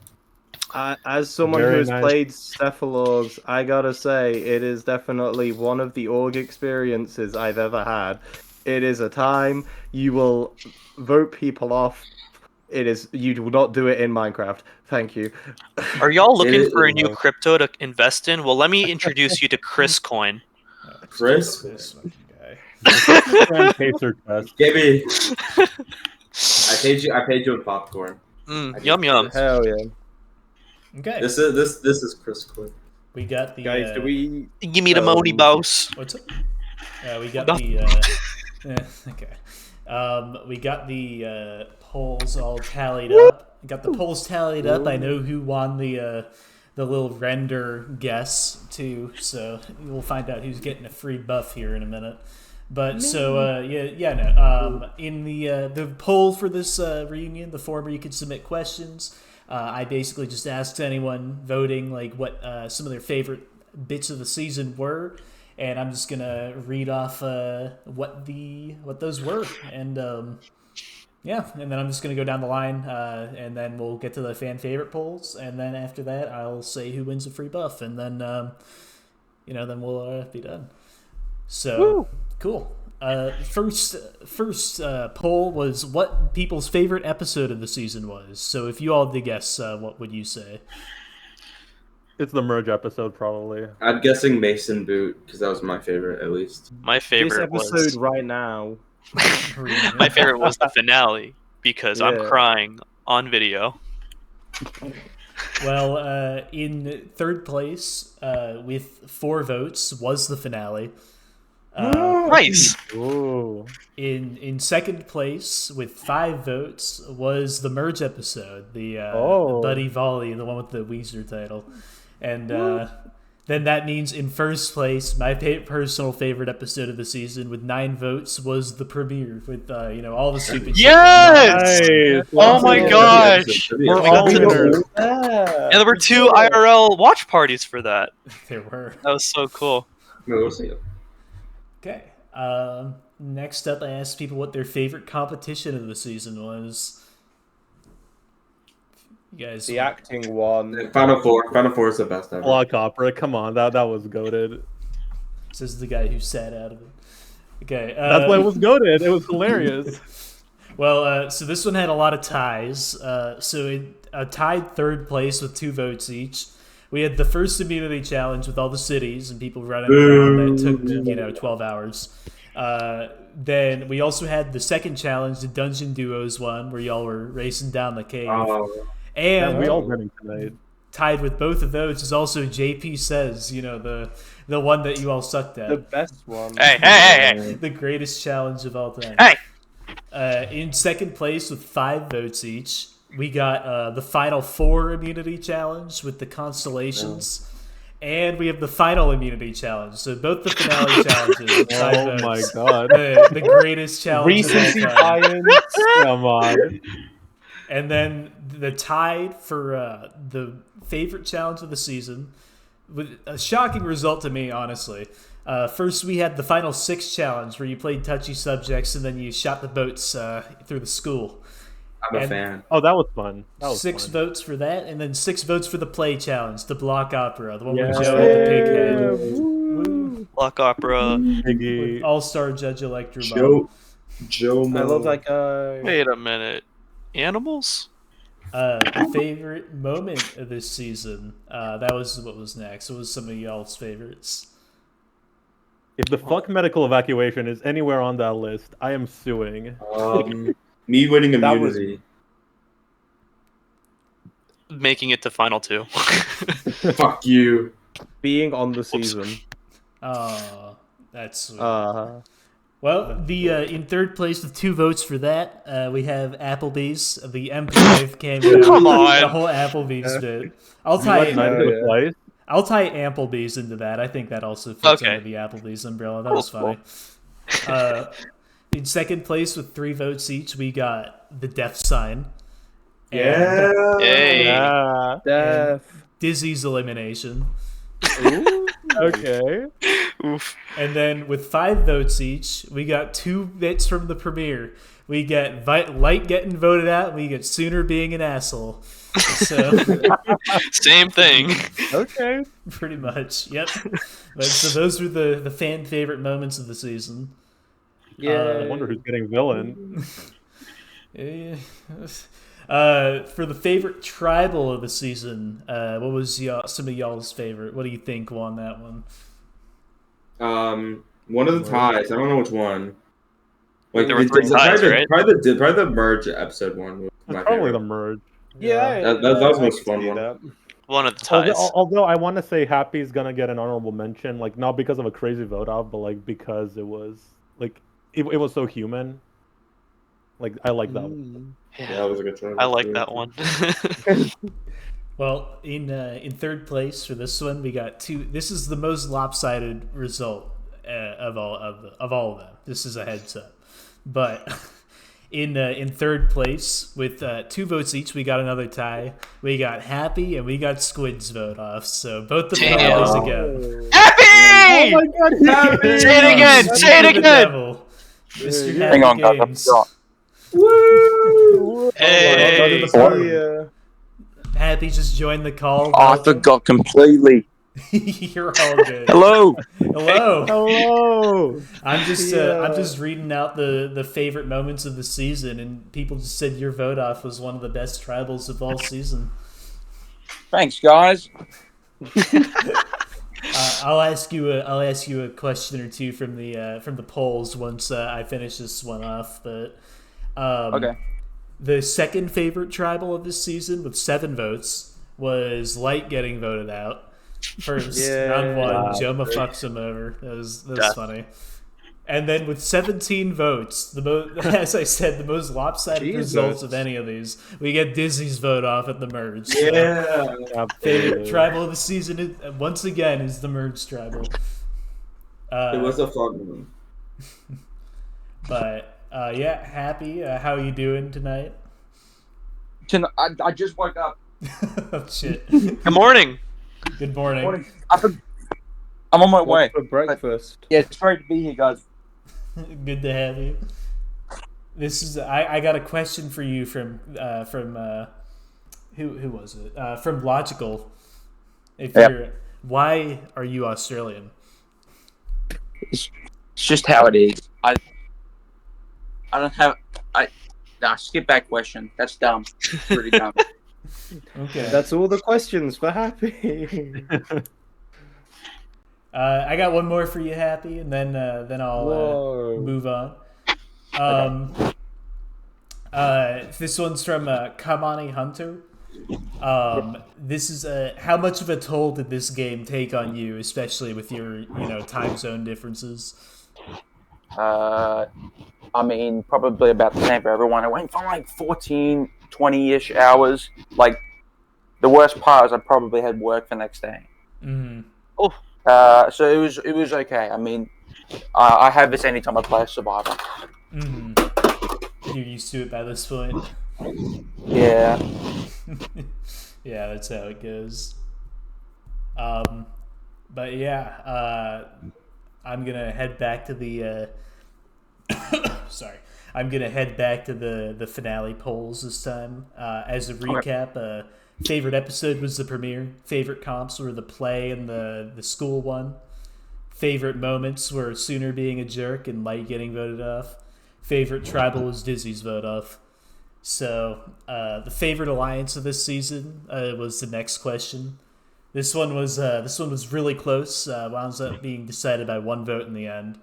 As someone Very who has nice. played Cephalorgs, I gotta say it is definitely one of the org experiences I've ever had. It is a time you will vote people off. You will not do it in Minecraft. Thank you. Are y'all looking It- for a new crypto to invest in? Well, let me introduce you to Chris Coin. Chris? This fucking guy. Grand Pacer test. Gibby, I paid you in popcorn. Yum yum. Hell yeah. Okay. This is Chris Quinn. We got the Guys, do we... Give me the money, boss. What's up? We got No. the okay. We got the polls all tallied up. Got the polls tallied up. I know who won the little render guess too. So we'll find out who's getting a free buff here in a minute. But so in the poll for this reunion, the form where you could submit questions, I basically just asked anyone voting like what some of their favorite bits of the season were, and I'm just gonna read off what those were, and and then I'm just gonna go down the line, and then we'll get to the fan favorite polls, and then after that I'll say who wins a free buff, and then then we'll be done. So. Woo. Cool. First poll was what people's favorite episode of the season was. So if you all had to guess, what would you say? It's the merge episode, probably. I'm guessing Mason Boot because that was my favorite, at least. My This favorite episode right now. my favorite was the finale because I'm Yeah. crying on video. Well, in third place, with 4 votes, was the finale. Nice. Ooh. In second place, with 5 votes, was the merge episode, the Buddy Volley, the one with the Weezer title, and then that means in first place, my personal favorite episode of the season, with 9 votes, was the premiere with all the stupid. Yes! Nice. Oh my gosh! We're We got all to- winners. Yeah, there were 2 IRL watch parties for that. There were. That was so cool. No, we'll see. Okay. Next up, I asked people what their favorite competition of the season was. You guys. The acting one. Final Four is the best ever. Block Opera, come on, that was goated. This is the guy who sat out of it. Okay. That's why it was goated. It was hilarious. Well, so this one had a lot of ties. So it tied third place with 2 votes each. We had the first immunity challenge with all the cities and people running around that took 12 hours. Then we also had the second challenge, the Dungeon Duos one, where y'all were racing down the cave. Oh, Yeah, And we all winning tonight. tied with both of those is also JP Says, the one that you all sucked at. The best one. Hey. The greatest challenge of all time. Hey. In second place with 5 votes each, we got the Final 4 immunity challenge with the constellations. And we have the final immunity challenge. So both the finale challenges. With 5 Oh my votes. god. The greatest challenge Recency of all time. bias. Come on. And then the tied for the favorite challenge of the season, with a shocking result to me, honestly. First, we had the Final 6 challenge, where you played touchy subjects and then you shot the boats through the school. I'm a fan. Oh, that was fun. That was 6 fun. votes for that, and then 6 votes for the play challenge, the block opera, the one Yeah. where Joe had the pig head. Woo. Block opera. Biggie. All-star judge Electrobomb. Joe. I love that guy. Wait a minute. Animals? The favorite moment of this season. That was what was next. What was some of y'all's favorites? If the fuck medical evacuation is anywhere on that list, I am suing. Me winning That was- immunity. Making it to final 2. Fuck you. Being on the season. Oh, that's sweet. Uh, Well, in third place with 2 votes for that, we have Applebee's. The Mpknife cameo. Come on. The whole Applebee's bit. I'll You like tie Night of the yeah. Slice? I'll tie Applebee's into that. I think that also fits Okay. under the Applebee's umbrella. That was funny. In second place with 3 votes each, we got the Death Sign. Yeah. Yay. Yeah. Death. Dizzy's elimination. Ooh. Okay. Oof. And then with 5 votes each, we got 2 bits from the premiere. We get Light getting voted out, we get Sooner being an asshole. So, Same thing. Okay. pretty much, yep. So those were the fan favorite moments of the season. I wonder who's getting villain. Eh, for the favorite tribal of the season, what was some of y'all's favorite? What do you think won that one? One of the ties. I don't know which one. Like There were 3 ties, right? Probably the merge episode one. Was my Probably favorite. the merge. Yeah. That was the I most can fun see one. that. One of the ties. Although I want to say Happy's gonna get an honorable mention, like not because of a crazy vote out, but like because it was like it was so human. Like I like that one. Yeah, that was a good one. I like that one. Well, in third place for this one, we got 2. This is the most lopsided result of all of them. This is a heads up, but in third place with 2 votes each, we got another tie. We got Happy and we got Squid's vote off. So both the Damn. finales again. Happy! Oh my god! Happy! Say it again! Speak Say it of the again! devil, Mr. Yeah. Happy Hang on, guys. Games. Woo! Hey! Yeah. Happy just joined the call. I forgot completely. You're all good. Hello. Hello. Hello. I'm just Yeah. I'm just reading out the favorite moments of the season, and people just said your vote off was one of the best tribals of all season. Thanks, guys. I'll ask you a question or two from the polls once I finish this one off. But Okay. the second favorite tribal of this season with 7 votes was Light getting voted out. First, Yeah. round 1, Wow. Jomah fucks him over. That was Yeah. funny. And then with 17 votes, as I said, the most lopsided Jesus. results of any of these, we get Dizzy's vote off at the merge. So, Yeah. favorite tribal of the season, once again, is the merge tribal. It was a fun one. But yeah, Happy. How are you doing tonight? I just woke up. Oh, shit. Good morning. Good morning. I'm on my way. What's for breakfast? Yeah, it's great to be here, guys. Good to have you. This is I got a question for you from who was it? From Logical. If Yep. you're why are you Australian? It's just how it is. I don't have. Skip that question. That's dumb. Pretty dumb. Okay. That's all the questions for Happy. I got one more for you, Happy, and then I'll Whoa. move on. This one's from Kamani Hunter. This is how much of a toll did this game take on you, especially with your time zone differences? I mean, probably about the same for everyone. It went from like 14, 20-ish hours. Like, the worst part is I probably had work the next day. Mm-hmm. So it was okay. I mean, I have this anytime I play a Survivor. Mm-hmm. You're used to it by this point. Yeah. Yeah, that's how it goes. But yeah, I'm gonna head back to the. Sorry, I'm gonna head back to the finale polls this time. As a recap, favorite episode was the premiere. Favorite comps were the play and the school one. Favorite moments were Sooner being a jerk and Light getting voted off. Favorite tribal was Dizzy's vote off. So the favorite alliance of this season was the next question. This one was really close. Wound up being decided by one vote in the end.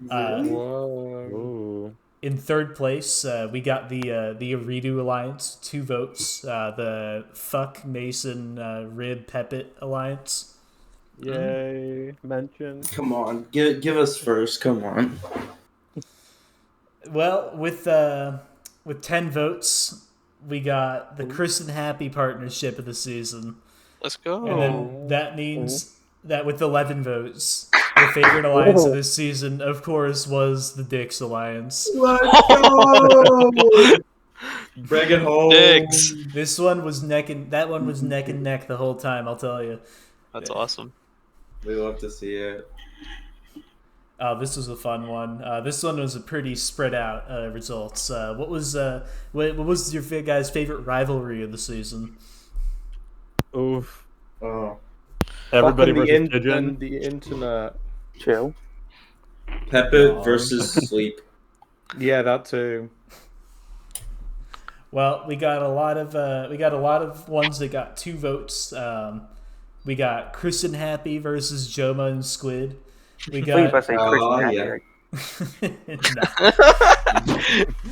Whoa. In third place, we got the Eridu alliance, 2 votes. The Fuck Mason Rib Pepit alliance. Yay! Mention. Come on, give us first. Come on. Well, with 10 votes, we got the Chris and Happy partnership of the season. Let's go. And then that means that with 11 votes, the favorite alliance of this season, of course, was the Dix alliance. Let's go! Bring it home. Dix. This one was neck and neck the whole time. I'll tell you. That's awesome. We love to see it. This was a fun one. This one was a pretty spread out results. What was your guys' favorite rivalry of the season? Oof. Oh. Everybody Fucking versus Pigeon. the internet. Chill. Pepit versus Sleep. Yeah, that too. Well, we got a lot of ones that got 2 votes. We got Chris and Happy versus Jomah and Squid. We got Yeah.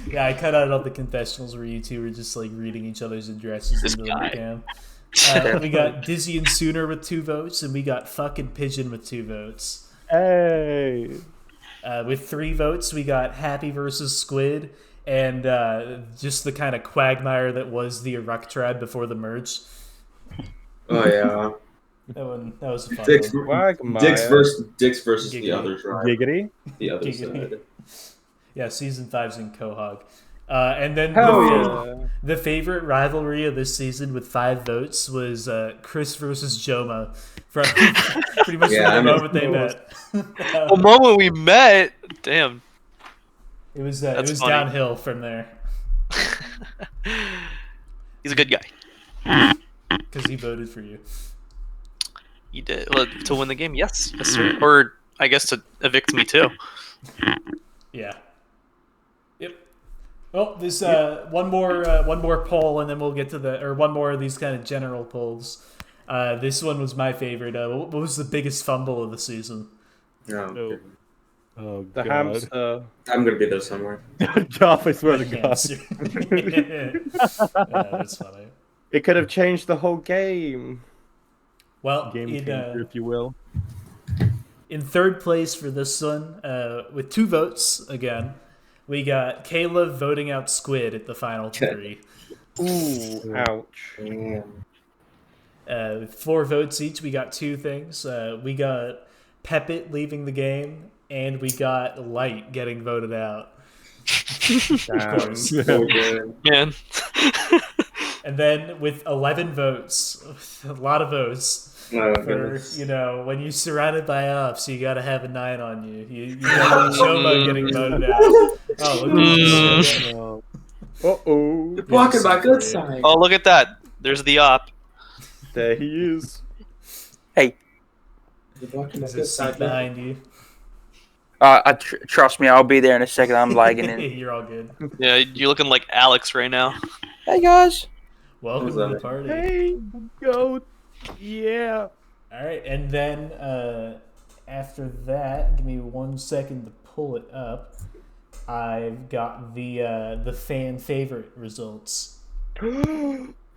Yeah, I cut out all the confessionals where you two were just like reading each other's addresses into the cam. We got Dizzy and Sooner with 2 votes, and we got fucking Pigeon with 2 votes. Hey. With 3 votes, we got Happy versus Squid, and just the kind of quagmire that was the Iraq tribe before the merge. Oh yeah. That was a fun Dix, one. Dix versus Giggity. the other tribe. Giggity. The other Giggity. side. Yeah, season 5's in Quahog. And then Hell the favorite rivalry of this season with 5 votes was Chris versus Jomah. From pretty much from the moment they met. The moment we met, damn. It was That's funny. downhill from there. He's a good guy. Because he voted for you. He did to win the game. Yes, sir. Or I guess to evict me too. Yeah. Yep. Well, this one more poll, and then we'll get to one more of these kind of general polls. This one was my favorite. What was the biggest fumble of the season? Oh, The God. hamster. I'm gonna be there somewhere. Joff, I swear to God. That's funny. It could have changed the whole game. Well, Game changer, if you will. in third place for this one, with 2 votes again, we got Caleb voting out Squid at the final 3. Ooh, ouch. With 4 votes each, we got 2 things. We got Pepit leaving the game, and we got Light getting voted out. Of course. Man. And then with 11 votes, a lot of votes. For, when you're surrounded by ops, you gotta have a 9 on you. You got Jomah getting voted out. Oh, look at this shit. Uh-oh. You're blocking my good side. Oh, look at that. There's the op. There he is. Hey. You're blocking my There's good a seat side. behind you. Trust me, I'll be there in a second. I'm lagging in. You're all good. Yeah, you're looking like Alex right now. Hey guys. Welcome Who's to the that? party. Hey, goat. Yeah. All right, and then after that, give me 1 second to pull it up. I've got the fan favorite results.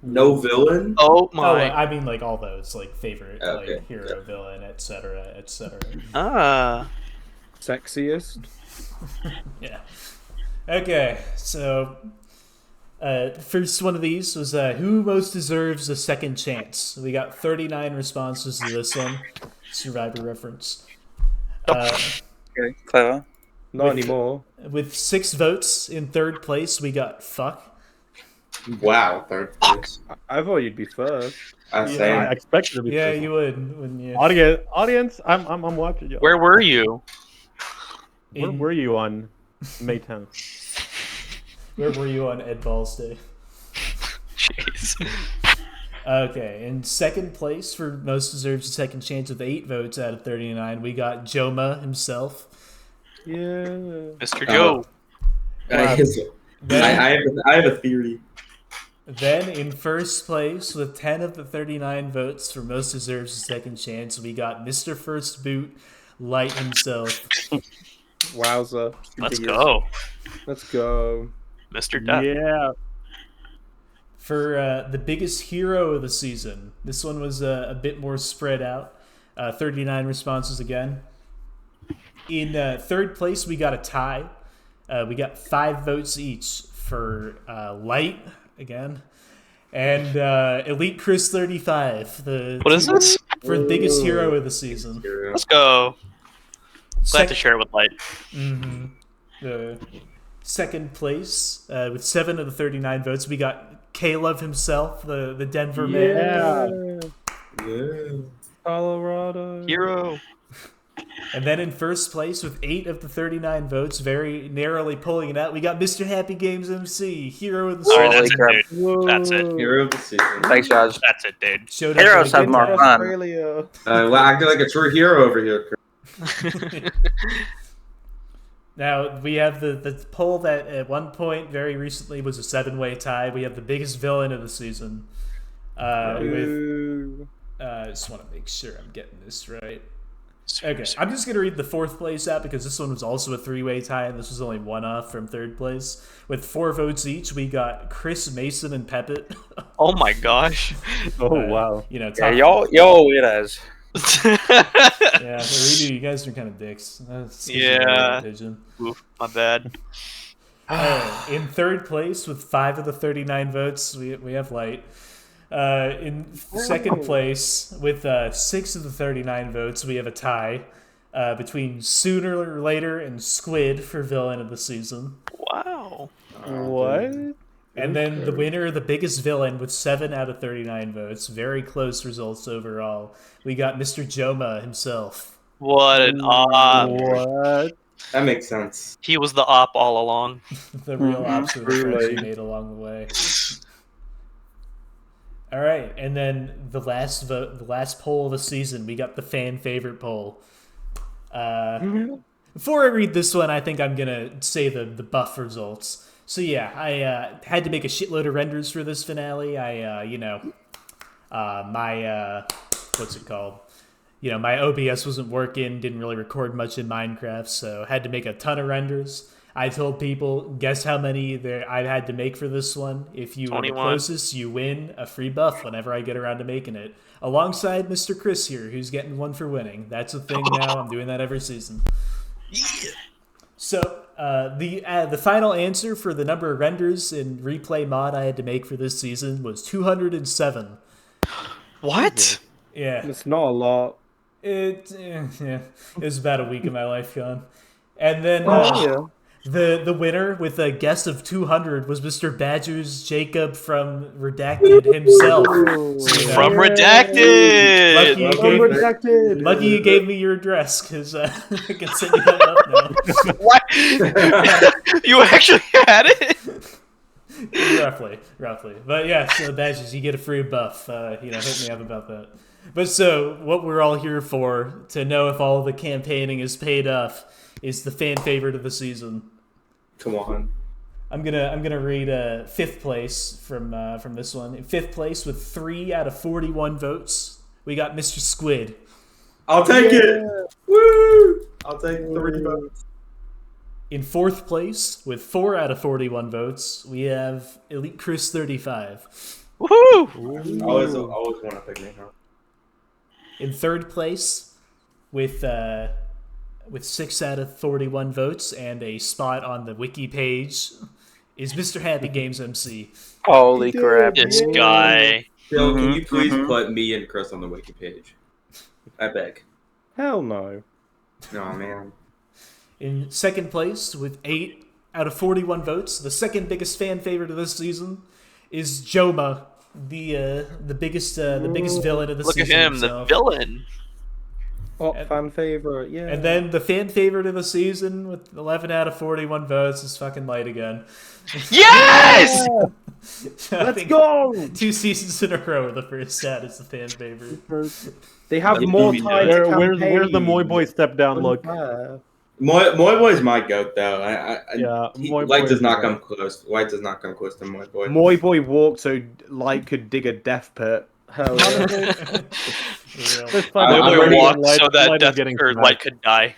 No villain. Oh Oh, my. I mean like all those like favorite Okay. like hero, villain, etc., etc. Ah. Sexiest. Yeah. Okay, so first one of these was who most deserves a second chance. We got 39 responses to this one. Survivor reference. Okay, clever. Not anymore. With 6 votes in third place, we got fuck. Wow, third place. I thought you'd be first. I Same. expected to be. Yeah, first. you would, wouldn't you? Audience, I'm watching you. Where were you? Where were you on May 10th? Where were you on Ed Ball's Day? Jeez. Okay, in second place for most deserves a second chance with 8 votes out of 39, we got Jomah himself. Yeah. Mr. Joe. I have a theory. Then in first place with 10 of the 39 votes for most deserves a second chance, we got Mr. First Boot, Light himself. Wowza. Let's go. Let's go. Mr. Death. Yeah. For the biggest hero of the season, this one was a bit more spread out. 39 responses again. In third place, we got a tie. We got 5 votes each for Light again, and Elite Chris 35. What is this? For the biggest hero of the season. Let's go. Glad to share it with Light. Second place with 7 of the 39 votes, we got K-Love himself, the Denver man. Yeah. Colorado. Hero. And then in first place with 8 of the 39 votes, very narrowly pulling it out, we got MrHappyGamesMC, hero of the All right, season. that's Holy it, dude. That's it. Hero of the season. Thanks, guys. That's it, dude. Showed Heroes up have more fun. Australia. Well, acting like a true hero over here. Now, we have the poll that at one point, very recently, was a 7-way tie. We have the biggest villain of the season. With just want to make sure I'm getting this right. Okay, I'm just going to read the fourth place out because this one was also a 3-way tie, and this was only one off from third place. With 4 votes each, we got Chris, Mason, and Pepit. Oh my gosh. Oh wow. You know, Yeah, top, y'all weirdos. yeah, Redo, you guys are kind of dicks. Yeah. Pigeon. Oof, my bad. In third place with 5 of the 39 votes, we have Light. In second place with 6 of the 39 votes, we have a tie between Sooner or Later and Squid for villain of the season. Wow. What? And then the winner, the biggest villain, with 7 out of 39 votes. Very close results overall. We got Mr. Jomah himself. What an op. What? That makes sense. He was the op all along. The real ops of the friends we made along the way. All right, and then the last vote, the last poll of the season, we got the fan favorite poll. Before I read this one, I think I'm gonna say the buff results. So yeah, I had to make a shitload of renders for this finale. My what's it called? My OBS wasn't working, didn't really record much in Minecraft, so had to make a ton of renders. I told people, guess how many I had to make for this one? If you 21. were the closest, you win a free buff whenever I get around to making it. Alongside Mr. Chris here, who's getting one for winning. That's a thing now. I'm doing that every season. Yeah. So, the final answer for the number of renders in replay mod I had to make for this season was 207. What? Yeah. It's not a lot. It was about a week of my life gone. And then the winner with a guess of 200 was Mr. Badgers Jacob from Redacted himself. From Redacted! Lucky you gave me your address, because I can send you that up now. What? You actually had it? Roughly. But yeah, so Badgers, you get a free buff. Hit me up about that. But so, what we're all here for, to know if all the campaigning is paid off, is the fan favorite of the season. Come on. I'm gonna read 5th place from this one. In 5th place with 3 out of 41 votes, we got Mr. Squid. I'll take it. Woo! I'll take 3 votes. In 4th place with 4 out of 41 votes, we have Elite Chris 35. Woohoo! I always want to pick me. In third place, with 6 out of 41 votes and a spot on the wiki page, is MrHappyGamesMC. Holy crap! This guy. Phil, can you please mhm. put me and Chris on the wiki page? I beg. Hell no. No, man. In second place, with 8 out of 41 votes, the second biggest fan favorite of this season is Jomah, the biggest villain of the Look season. at him, himself. the villain. Oh, fan favorite, yeah. And then the fan favorite of the season with 11 out of 41 votes is fucking Light again. Yes! Let's go! 2 seasons in a row, the first stat is the fan favorite. They have Let more me time. know. Where's the Moy Boy step down look? Moy Boy's my goat though. Yeah, Moy White Boy does is not great. come close. White does not come close to Moy Boy. Moy Boy walked so Light could dig a death pit. Hell yeah. This time I'm Moy Boy ready- walked Light- so that Light is Death getting Curd smacked. Light could die.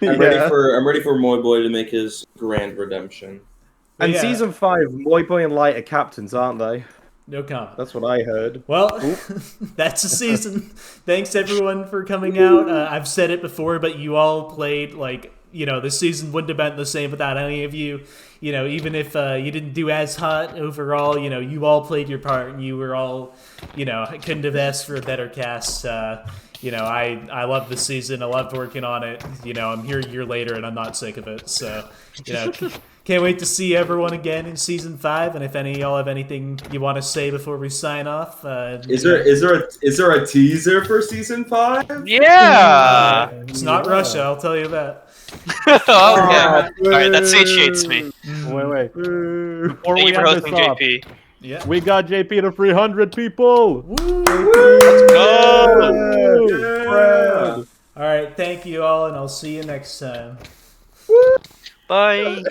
I'm ready for Moy Boy to make his grand redemption. And Yeah. season 5, Moy Boy and Light are captains, aren't they? No comment. That's what I heard. Well, that's the season. Thanks everyone for coming out. I've said it before, but you all played this season wouldn't have been the same without any of you. Even if you didn't do as hot overall, you all played your part and you were all, I couldn't have asked for a better cast. I love the season. I loved working on it. I'm here a year later and I'm not sick of it. So, can't wait to see everyone again in season 5. And if any of y'all have anything you want to say before we sign off, Is there a teaser for season 5? Yeah! it's not Russia, I'll tell you that. Okay. Alright, that satiates me. Wait. Before Thank we you for end hosting, this off, JP. Yeah. we got JP to 300 people. Go! Yeah. All right, thank you all, and I'll see you next time. Bye.